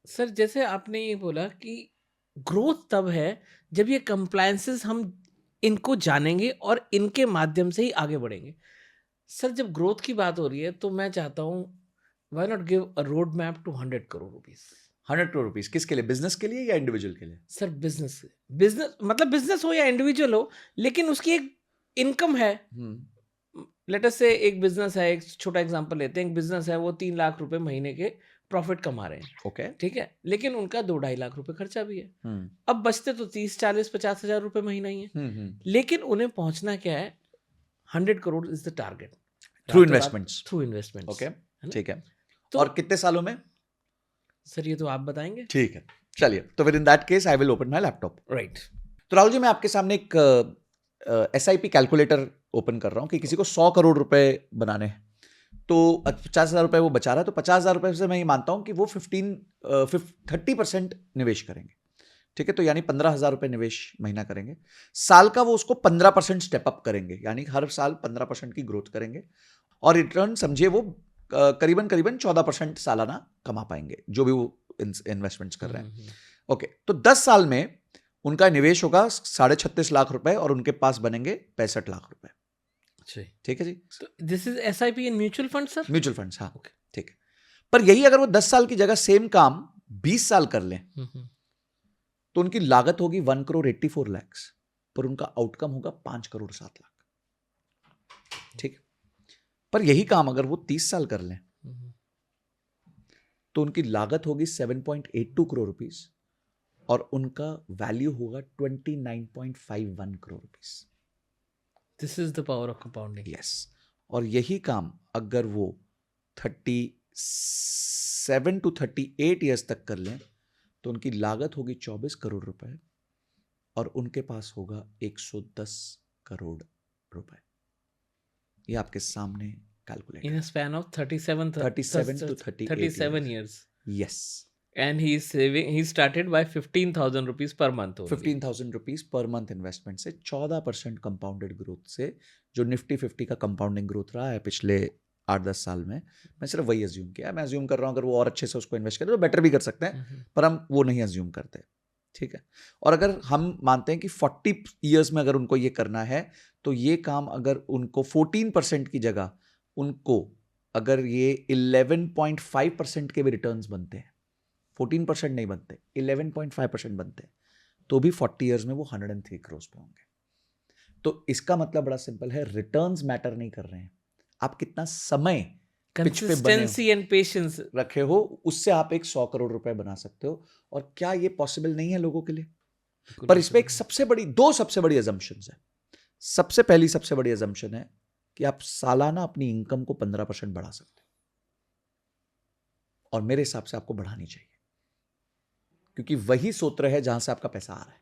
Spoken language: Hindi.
सर जैसे आपने ये बोला कि ग्रोथ तब है जब ये कंप्लायंसेस हम इनको जानेंगे और इनके माध्यम से ही आगे बढ़ेंगे। सर जब ग्रोथ की बात हो रही है तो मैं चाहता हूँ why not give a road map to 100 crore rupees. 100 crore rupees किसके लिए? बिजनेस के लिए या इंडिविजुअल के लिए? सर बिजनेस बिजनेस मतलब बिजनेस हो या इंडिविजुअल हो, लेकिन उसकी एक इनकम है। लेट अस से एक बिजनेस है, एक छोटा एग्जांपल लेते हैं, एक बिजनेस है वो 3 लाख रुपए महीने के प्रॉफिट कमा रहे हैं। ओके। ठीक है, लेकिन उनका 2-2.5 लाख रुपए खर्चा भी है। अब बचते तो 30-40-50 हज़ार रुपए महीना ही है, लेकिन उन्हें पहुंचना क्या है, 100 crore is the target. Through रातों रात इन्वेस्टमेंट्स। थ्रू इन्वेस्टमेंट्स, ओके, है ना? ठीक है। तो और कितने सालों में? सर ये तो आप बताएंगे। ठीक है, चलिए, तो फिर in that case I will open my laptop. Right. तो राहुल जी, मैं आपके सामने एक SIP कैलकुलेटर ओपन कर रहा हूं कि किसी को 100 करोड़ रुपए बनाने हैं, तो 50,000 रुपए वो बचा रहा है, तो 50,000 रुपए से मैं ये मानता हूं कि वो 30% निवेश करेंगे। ठीक है, तो यानी 15,000 रुपए निवेश महीना करेंगे। साल का वो उसको 15% स्टेप अप करेंगे, यानी हर साल 15% की ग्रोथ करेंगे, और रिटर्न समझिए वो करीबन करीबन 14% सालाना कमा पाएंगे, जो भी वो इन्वेस्टमेंट्स कर रहे हैं। ओके, तो 10 साल में उनका निवेश होगा 36.5 लाख रुपए और उनके पास बनेंगे 65 लाख रुपए। ठीक है जी। तो this is SIP in mutual fund sir? Mutual funds, हाँ, ठीक है। पर यही अगर वो 10 साल की जगह सेम काम 20 साल कर लें, तो उनकी लागत होगी 1 करोड़ 84 लाख, पर उनका आउटकम होगा 5 करोड़ 7 लाख। ठीक है, पर यही काम अगर वो 30 साल कर लें, तो उनकी लागत होगी 7.82 करोड़ रुपीस और उनका वैल्यू होगा 29.51 crore rupees. This is the power of compounding. Yes, और यही काम अगर वो 37 to 38 ईयर्स तक कर लें, तो उनकी लागत होगी 24 करोड़ रुपए और उनके पास होगा 110 करोड़ रुपए। ये आपके सामने calculate in a span of 37 to 38 years. Yes, And he is saving, he started by 15,000 rupees per month only. 15,000 rupees per month investment से 14% कंपाउंडेड ग्रोथ से, जो निफ्टी 50 का कंपाउंडिंग ग्रोथ रहा है पिछले 8-10 साल में, मैं सिर्फ वही अज्यूम किया। मैं अज्यूम कर रहा हूँ अगर वो और अच्छे से उसको इन्वेस्ट करें तो बेटर भी कर सकते हैं, पर हम वो नहीं अज्यूम करते। ठीक है, और अगर हम मानते हैं कि 40 ईयर्स में अगर उनको ये करना है, तो ये काम अगर उनको 14% की जगह उनको अगर ये 11.5% के भी रिटर्न्स बनते हैं, 14% नहीं बनते, 11.5% बनते हैं, तो भी 40 ईयर्स में वो 103 करोड़ पे होंगे। तो इसका मतलब बड़ा सिंपल है, रिटर्न्स मैटर नहीं कर रहे हैं, आप कितना समय पिच पे बने Consistency and patience. रखे हो, उससे आप एक 100 करोड़ रुपए बना सकते हो। और क्या ये पॉसिबल नहीं है लोगों के लिए? पर इसमें एक दो सबसे बड़ी अजम्पशंस है। सबसे पहली सबसे बड़ी अजम्पशन है कि आप सालाना अपनी इनकम को 15% बढ़ा सकते हो, और मेरे हिसाब से आपको बढ़ानी चाहिए, क्योंकि वही सूत्र है जहां से आपका पैसा आ रहा है।